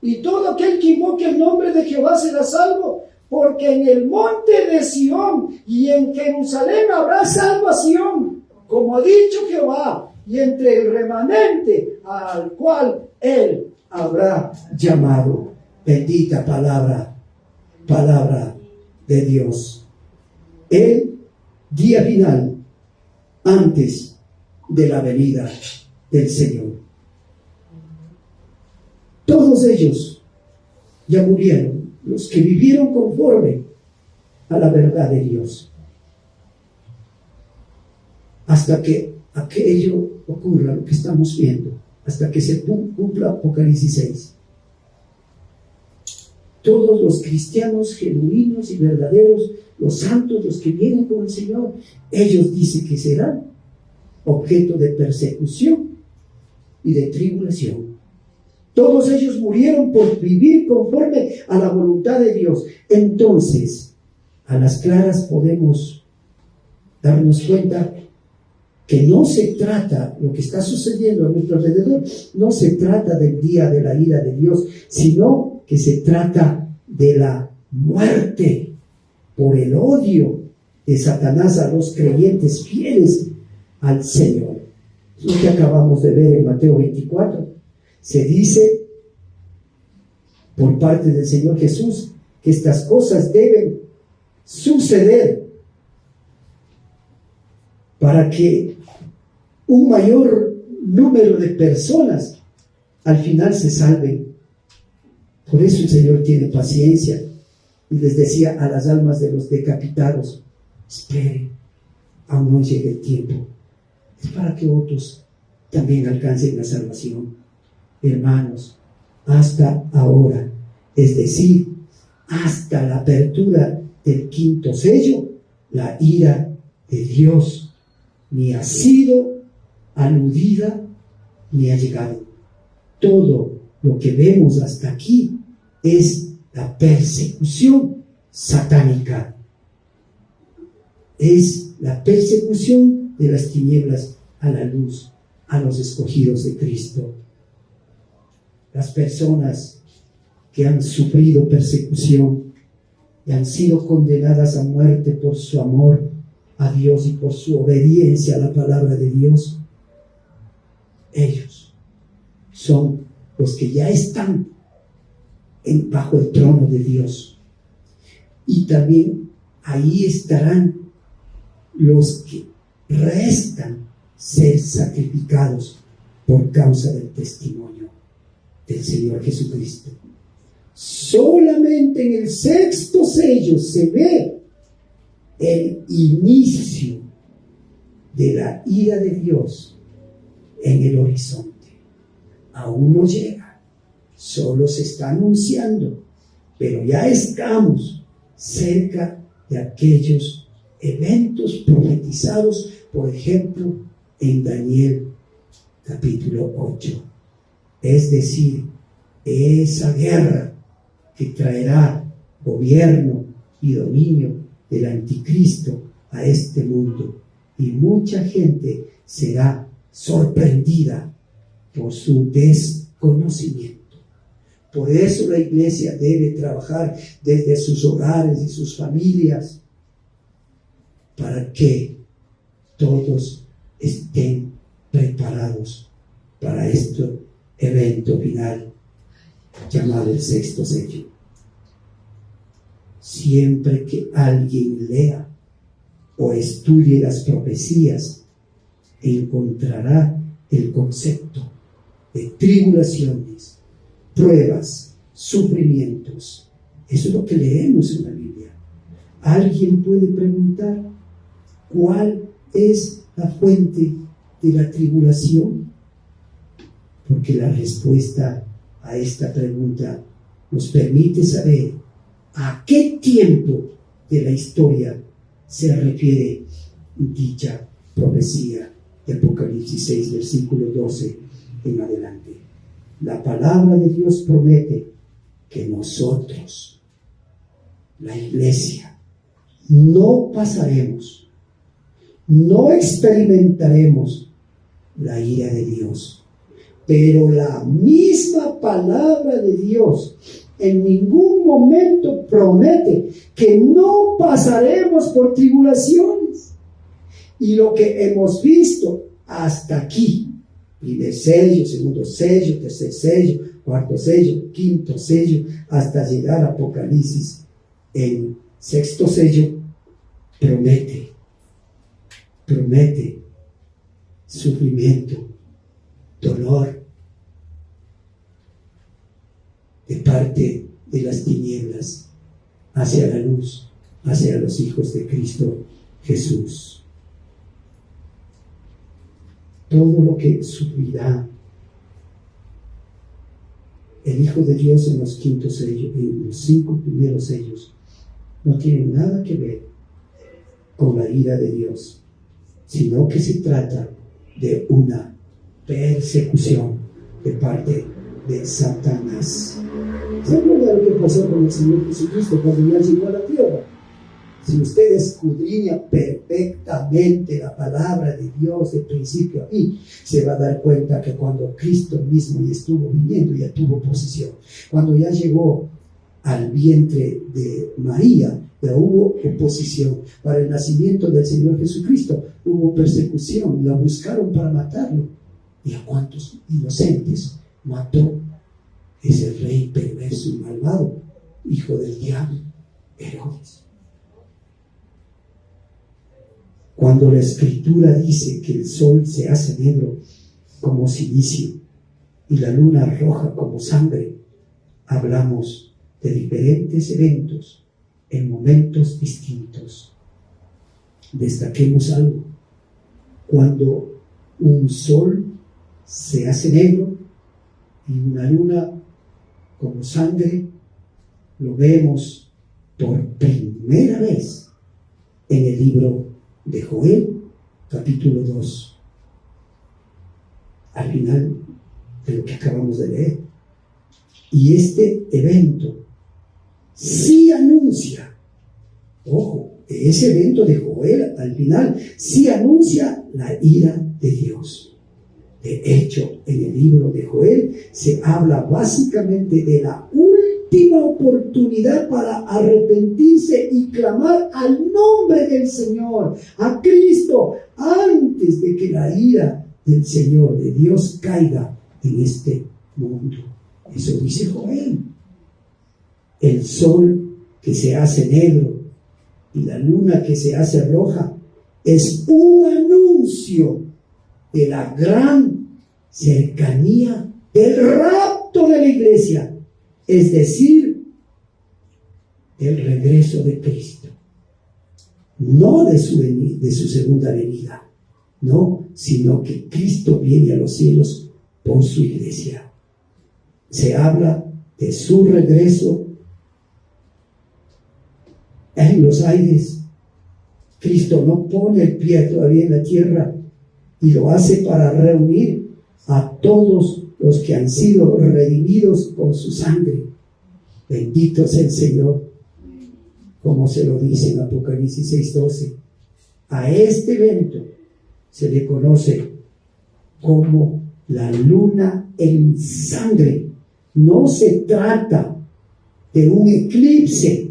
Y todo aquel que invoque el nombre de Jehová será salvo, porque en el monte de Sión y en Jerusalén habrá salvación, como ha dicho Jehová, y entre el remanente al cual Él habrá llamado. Bendita palabra de Dios. El día final antes de la venida del Señor. Todos ellos ya murieron, los que vivieron conforme a la verdad de Dios. Hasta que aquello ocurra, lo que estamos viendo, hasta que se cumpla Apocalipsis 6. Todos los cristianos genuinos y verdaderos, los santos, los que vienen con el Señor, ellos dicen que serán objeto de persecución y de tribulación. Todos ellos murieron por vivir conforme a la voluntad de Dios. Entonces, a las claras podemos darnos cuenta que no se trata, lo que está sucediendo a nuestro alrededor, no se trata del día de la ira de Dios, sino que se trata de la muerte por el odio de Satanás a los creyentes fieles al Señor. Es lo que acabamos de ver en Mateo 24. Se dice por parte del Señor Jesús que estas cosas deben suceder para que un mayor número de personas al final se salven. Por eso el Señor tiene paciencia y les decía a las almas de los decapitados: esperen, aún no llegue el tiempo. Es para que otros también alcancen la salvación. Hermanos, hasta ahora, es decir, hasta la apertura del 5º sello, la ira de Dios ni ha sido aludida ni ha llegado. Todo lo que vemos hasta aquí es la persecución satánica. Es la persecución de las tinieblas a la luz, a los escogidos de Cristo. Las personas que han sufrido persecución y han sido condenadas a muerte por su amor a Dios y por su obediencia a la palabra de Dios, ellos son los que ya están bajo el trono de Dios. Y también ahí estarán los que restan ser sacrificados por causa del testimonio del Señor Jesucristo. Solamente en el 6º sello se ve el inicio de la ira de Dios en el horizonte. Aún no llega, solo se está anunciando, pero ya estamos cerca de aquellos eventos profetizados, por ejemplo, en Daniel capítulo 8. Es decir, esa guerra que traerá gobierno y dominio del anticristo a este mundo, y mucha gente será sorprendida por su desconocimiento. Por eso la iglesia debe trabajar desde sus hogares y sus familias para que todos estén preparados para este evento final llamado el sexto sello. Siempre que alguien lea o estudie las profecías, encontrará el concepto de tribulaciones, pruebas, sufrimientos. Eso es lo que leemos en la Biblia. Alguien puede preguntar, ¿cuál es la fuente de la tribulación? Porque la respuesta a esta pregunta nos permite saber a qué tiempo de la historia se refiere dicha profecía de Apocalipsis 6, versículo 12 en adelante. La palabra de Dios promete que nosotros, la iglesia, no pasaremos, no experimentaremos la ira de Dios, pero la misma palabra de Dios en ningún momento promete que no pasaremos por tribulaciones. Y lo que hemos visto hasta aquí, primer sello, segundo sello, tercer sello, cuarto sello, quinto sello, hasta llegar a Apocalipsis en sexto sello, promete sufrimiento, dolor de parte de las tinieblas hacia la luz, hacia los hijos de Cristo Jesús. Todo lo que sufrirá el Hijo de Dios en los quintos sellos, en los 5 primeros sellos, no tiene nada que ver con la ira de Dios, sino que se trata de una persecución de parte de Satanás. ¿Se acuerdan lo que pasó con el Señor Jesucristo cuando ya llegó a la tierra? Si usted escudriña perfectamente la palabra de Dios de principio a fin, se va a dar cuenta que cuando Cristo mismo ya estuvo viniendo, ya tuvo posesión. Cuando ya llegó al vientre de María, ya hubo oposición. Para el nacimiento del Señor Jesucristo hubo persecución, la buscaron para matarlo. ¿Y a cuántos inocentes mató ese rey perverso y malvado, hijo del diablo, Herodes? Cuando la Escritura dice que el sol se hace negro como silicio y la luna roja como sangre, hablamos de diferentes eventos en momentos distintos. Destaquemos algo: cuando un sol se hace negro y una luna como sangre, lo vemos por primera vez en el libro de Joel, capítulo 2, al final de lo que acabamos de leer. Y este evento sí anuncia, ojo, ese evento de Joel al final sí anuncia la ira de Dios. De hecho, en el libro de Joel se habla básicamente de la última oportunidad para arrepentirse y clamar al nombre del Señor, a Cristo, antes de que la ira del Señor, de Dios, caiga en este mundo. Eso dice Joel. El sol que se hace negro y la luna que se hace roja es un anuncio de la gran cercanía del rapto de la iglesia, es decir, del regreso de Cristo, no de su segunda venida, no, sino que Cristo viene a los cielos por su iglesia. Se habla de su regreso en los aires. Cristo no pone el pie todavía en la tierra y lo hace para reunir a todos los que han sido redimidos con su sangre. Bendito sea el Señor, como se lo dice en Apocalipsis 6:12. A este evento se le conoce como la luna en sangre. No se trata de un eclipse,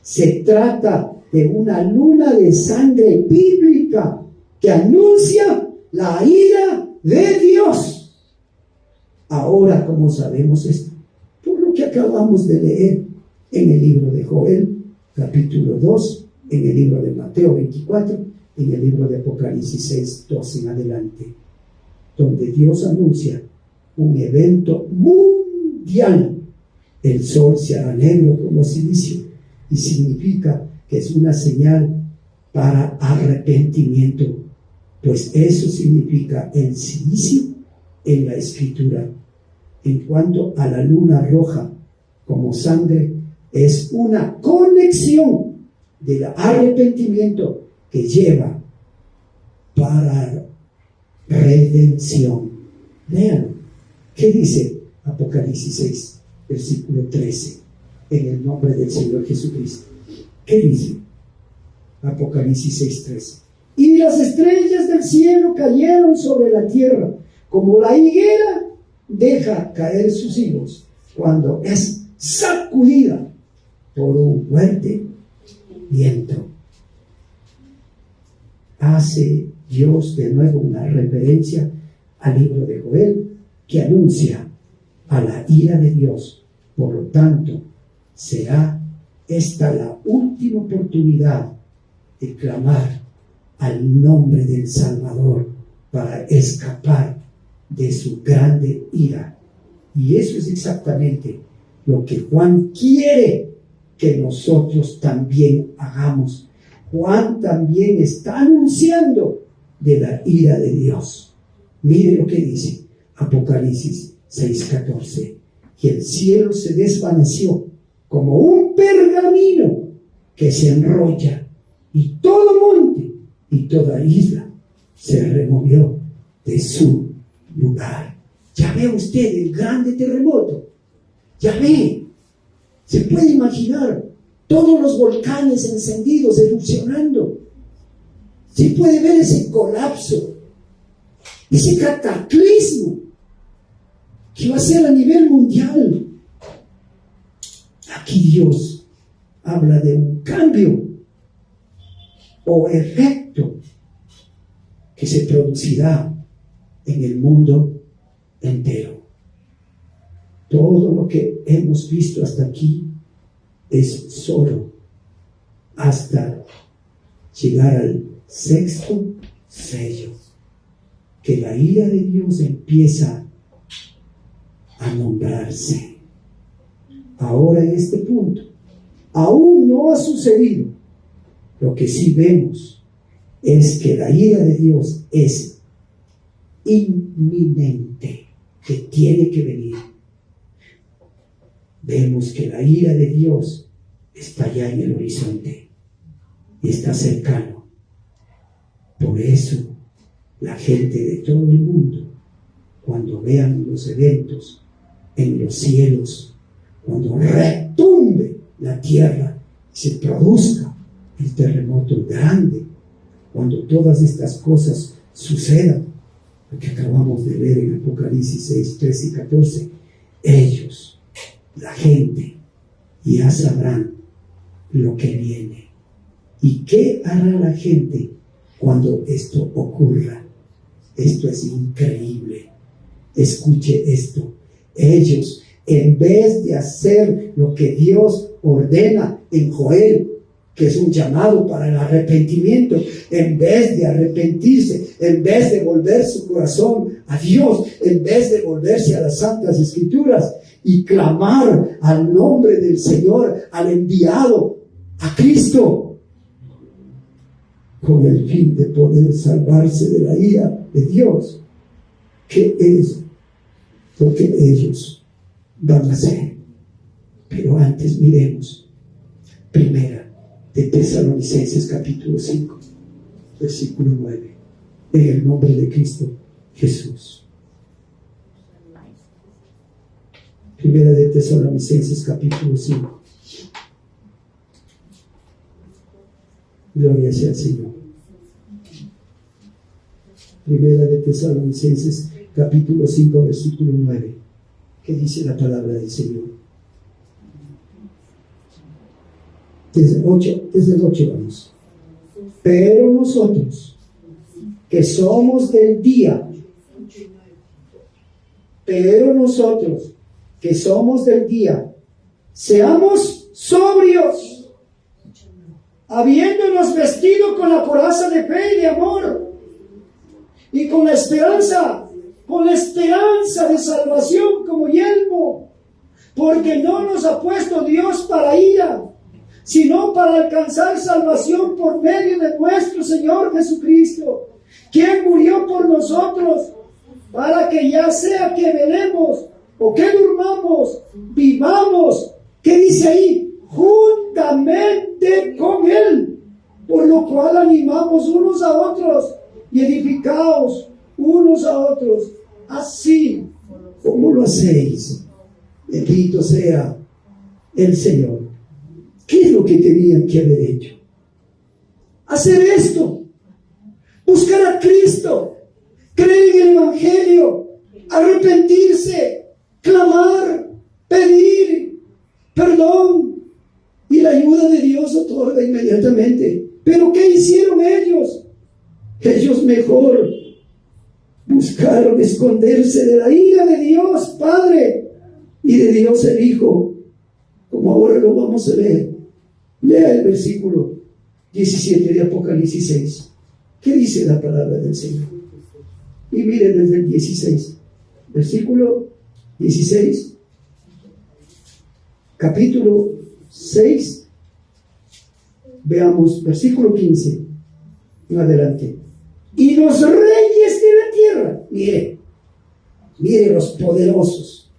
se trata de una luna de sangre bíblica que anuncia la ira de Dios. Ahora, ¿cómo sabemos esto? Por lo que acabamos de leer en el libro de Joel, capítulo 2, en el libro de Mateo 24, en el libro de Apocalipsis 6:12 en adelante, donde Dios anuncia un evento mundial. El sol se hará negro como silicio, y significa que es una señal para arrepentimiento, pues eso significa el silicio en la Escritura. En cuanto a la luna roja como sangre, es una conexión del arrepentimiento que lleva para redención. Vean, ¿qué dice Apocalipsis 6, versículo 13? En el nombre del Señor Jesucristo. ¿Qué dice? Apocalipsis 6:13. Y las estrellas del cielo cayeron sobre la tierra, como la higuera deja caer sus higos cuando es sacudida por un fuerte viento. Hace Dios de nuevo una referencia al libro de Joel, que anuncia a la ira de Dios. Por lo tanto, será esta la última oportunidad de clamar al nombre del Salvador para escapar de su grande ira. Y eso es exactamente lo que Juan quiere que nosotros también hagamos. Juan también está anunciando de la ira de Dios. Mire lo que dice Apocalipsis 6:14. Y el cielo se desvaneció como un pergamino que se enrolla, y todo monte y toda isla se removió de su lugar. Ya ve usted el grande terremoto. Ya ve. Se puede imaginar todos los volcanes encendidos, erupcionando. Se puede ver ese colapso, ese cataclismo que va a ser a nivel mundial. Aquí Dios habla de un cambio o efecto que se producirá en el mundo entero. Todo lo que hemos visto hasta aquí es solo hasta llegar al sexto sello, que la ira de Dios empieza a nombrarse. Ahora, en este punto aún no ha sucedido. Lo que sí vemos es que la ira de Dios es inminente, que tiene que venir. Vemos que la ira de Dios está ya en el horizonte y está cercano. Por eso la gente de todo el mundo, cuando vean los eventos en los cielos, cuando retumbe la tierra, se produzca el terremoto grande, cuando todas estas cosas sucedan, lo que acabamos de ver en Apocalipsis 6, 13 y 14, ellos, la gente, ya sabrán lo que viene. ¿Y qué hará la gente cuando esto ocurra? Esto es increíble. Escuche esto. Ellos, en vez de hacer lo que Dios ordena en Joel, que es un llamado para el arrepentimiento, en vez de arrepentirse, en vez de volver su corazón a Dios, en vez de volverse a las Santas Escrituras y clamar al nombre del Señor, al enviado, a Cristo, con el fin de poder salvarse de la ira de Dios, que es lo que ellos van a hacer. Pero antes miremos Primera de Tesalonicenses capítulo 5, versículo 9, en el nombre de Cristo Jesús. Primera de Tesalonicenses capítulo 5. Gloria sea al Señor. Primera de Tesalonicenses capítulo 5, versículo 9. ¿Qué dice la palabra del Señor? Desde el 8 vamos. Pero nosotros, que somos del día, seamos sobrios, habiéndonos vestido con la coraza de fe y de amor, y con la esperanza de salvación como yelmo, porque no nos ha puesto Dios para ira, sino para alcanzar salvación por medio de nuestro Señor Jesucristo, quien murió por nosotros, para que ya sea que velemos o que durmamos, vivamos, ¿qué dice ahí? Juntamente con Él, por lo cual animamos unos a otros y edificaos unos a otros, así como lo hacéis. Bendito sea el Señor. ¿Qué es lo que tenían que haber hecho? Hacer esto, buscar a Cristo, creer en el Evangelio, arrepentirse, clamar, pedir perdón, y la ayuda de Dios otorga inmediatamente. ¿Pero qué hicieron ellos? Ellos mejor buscaron esconderse de la ira de Dios Padre y de Dios el Hijo, como ahora lo vamos a leer. Lea el versículo 17 de Apocalipsis 6. ¿Qué dice la palabra del Señor? Y miren desde el 16, versículo 16, capítulo 6, veamos versículo 15 en adelante. Y los reyes de la tierra, mire los poderosos,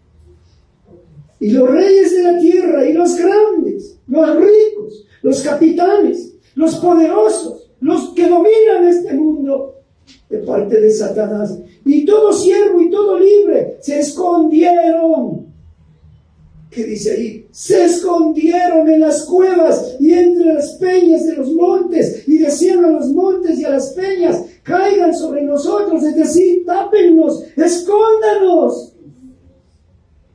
y los reyes de la tierra, y los grandes, los ricos, los capitanes, los poderosos, los que dominan este mundo, de parte de Satanás, y todo siervo y todo libre, se escondieron. ¿Qué dice ahí? Se escondieron en las cuevas y entre las peñas de los montes, y decían a los montes y a las peñas: caigan sobre nosotros, es decir, tápennos, escóndanos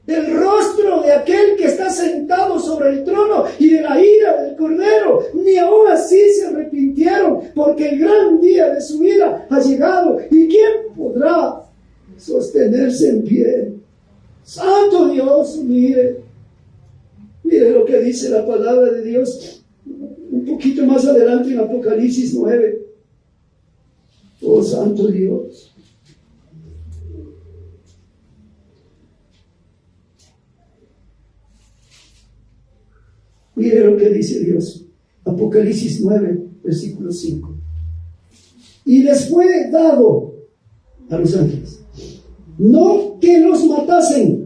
del rostro de aquel que está sentado sobre el trono y de la ira del Cordero. Ni aún así se arrepintieron, porque el gran día de su ira ha llegado. ¿Y quién podrá sostenerse en pie? Santo Dios, mire lo que dice la palabra de Dios un poquito más adelante en Apocalipsis 9. Oh, Santo Dios. Mire lo que dice Dios. Apocalipsis 9, versículo 5. Y les fue dado a los ángeles, no que los matasen,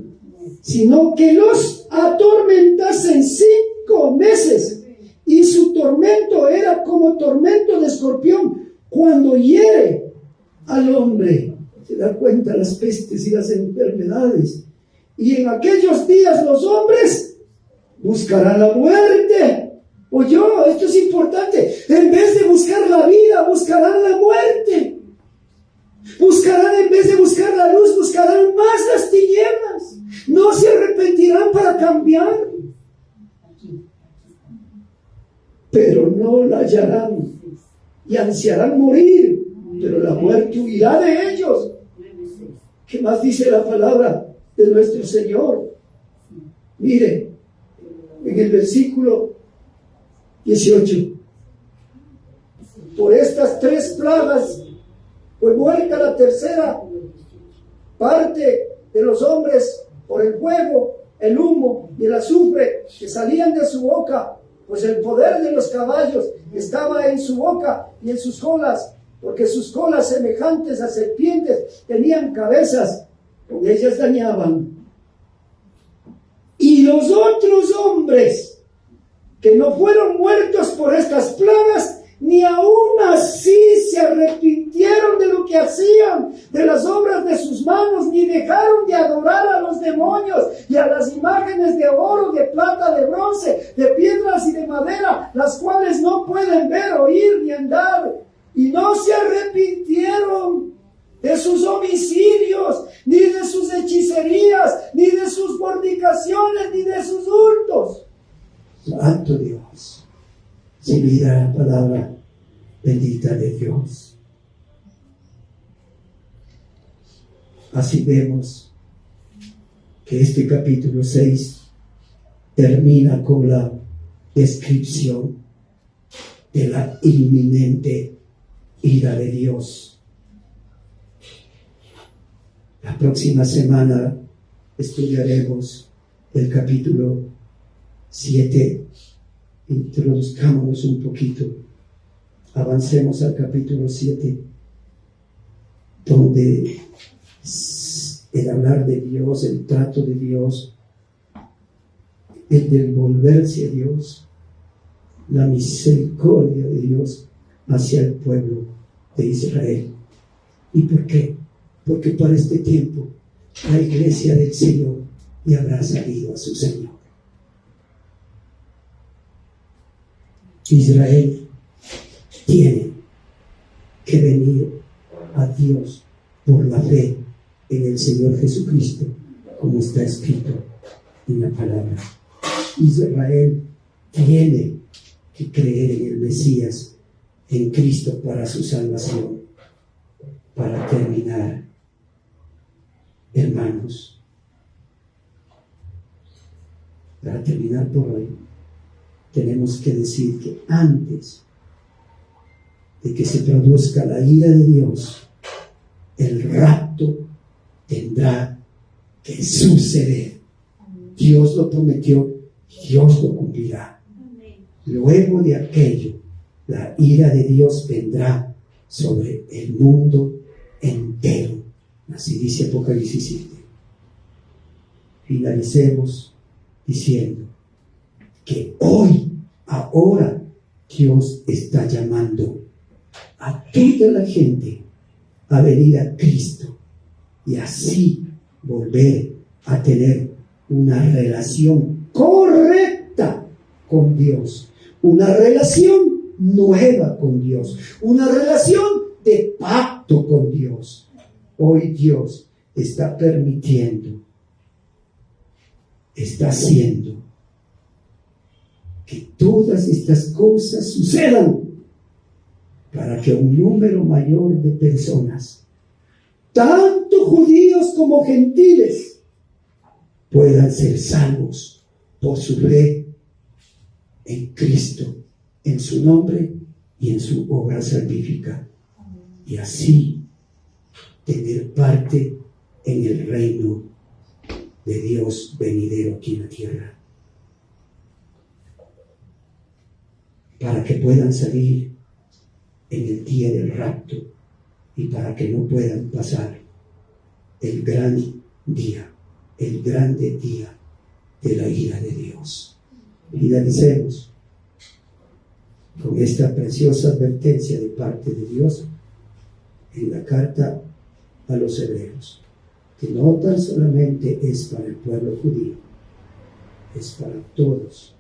sino que los atormentasen 5 meses. Y su tormento era como tormento de escorpión cuando hiere al hombre. Se da cuenta las pestes y las enfermedades. Y en aquellos días los hombres buscarán la muerte. Oye, esto es importante. En vez de buscar la vida, buscarán la muerte. Buscarán, en vez de buscar la luz, buscarán más las tinieblas. No se arrepentirán para cambiar, pero no la hallarán, y ansiarán morir, pero la muerte huirá de ellos. ¿Qué más dice la palabra de nuestro Señor? Mire, en el versículo 18: por estas 3 plagas fue muerta la tercera parte de los hombres, por el fuego, el humo y el azufre que salían de su boca, pues el poder de los caballos estaba en su boca y en sus colas, porque sus colas semejantes a serpientes tenían cabezas, con ellas dañaban. Y los otros hombres que no fueron muertos por estas plagas, ni aún así se arrepintieron de lo que hacían, de las obras de sus manos, ni dejaron de adorar a los demonios y a las imágenes de oro, de plata, de bronce, de piedras y de madera, las cuales no pueden ver, oír ni andar. Y no se arrepintieron de sus homicidios, ni de sus hechicerías, ni de sus fornicaciones, ni de sus hurtos. Santo Dios. Se mira la palabra bendita de Dios. Así vemos que este capítulo 6 termina con la descripción de la inminente ira de Dios. La próxima semana estudiaremos el capítulo 7. Introduzcámonos un poquito, avancemos al capítulo 7, donde el hablar de Dios, el trato de Dios, el devolverse a Dios, la misericordia de Dios hacia el pueblo de Israel. ¿Y por qué? Porque para este tiempo la iglesia del Señor ya habrá salido a su Señor. Israel tiene que venir a Dios por la fe en el Señor Jesucristo, como está escrito en la palabra. Israel tiene que creer en el Mesías, en Cristo para su salvación. Para terminar, hermanos, para terminar por hoy, tenemos que decir que antes de que se produzca la ira de Dios, el rapto tendrá que suceder. Dios lo prometió, Dios lo cumplirá. Luego de aquello, la ira de Dios vendrá sobre el mundo entero. Así dice Apocalipsis 7. Finalicemos diciendo que hoy, ahora, Dios está llamando a toda la gente a venir a Cristo y así volver a tener una relación correcta con Dios, una relación nueva con Dios, una relación de pacto con Dios. Hoy Dios está permitiendo, está haciendo que todas estas cosas sucedan para que un número mayor de personas, tanto judíos como gentiles, puedan ser salvos por su fe en Cristo, en su nombre y en su obra salvífica, y así tener parte en el reino de Dios venidero aquí en la tierra, para que puedan salir en el día del rapto y para que no puedan pasar el gran día, el grande día de la ira de Dios. Finalicemos con esta preciosa advertencia de parte de Dios en la carta a los hebreos, que no tan solamente es para el pueblo judío, es para todos,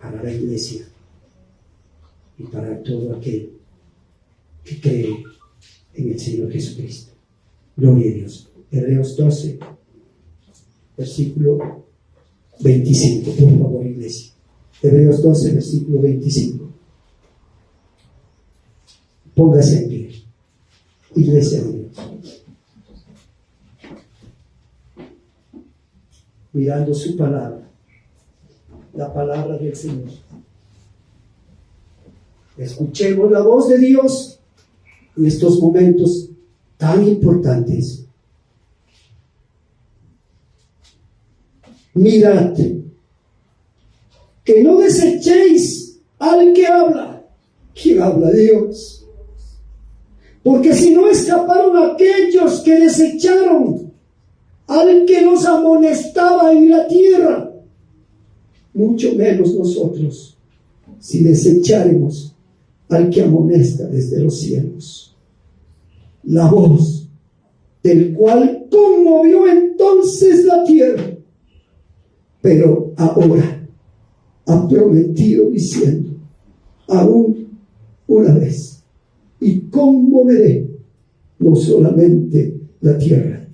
para la iglesia y para todo aquel que cree en el Señor Jesucristo. Gloria a Dios. Hebreos 12, versículo 25, por favor, iglesia. Hebreos 12, versículo 25. Póngase en pie, iglesia de Dios. Mirando su palabra, la palabra del Señor. Escuchemos la voz de Dios en estos momentos tan importantes. Mirad que no desechéis al que habla. ¿Quién habla? Dios. Porque si no escaparon aquellos que desecharon al que nos amonestaba en la tierra, mucho menos nosotros, si desecháremos al que amonesta desde los cielos. La voz del cual conmovió entonces la tierra, pero ahora ha prometido diciendo: aún una vez, y conmoveré no solamente la tierra,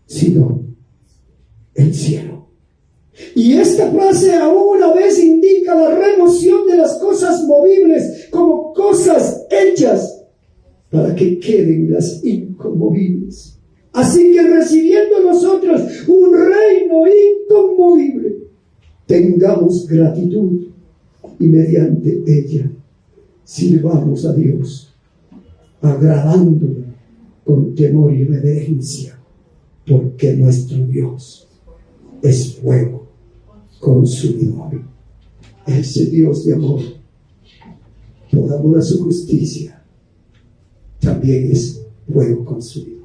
sino el cielo. Y esta frase aún una vez indica la remoción de las cosas movibles como cosas hechas para que queden las inconmovibles. Así que recibiendo nosotros un reino inconmovible, tengamos gratitud y mediante ella sirvamos a Dios, agradándole con temor y reverencia, porque nuestro Dios es fuego consumidor. Ese Dios de amor, por amor a su justicia, también es fuego consumidor.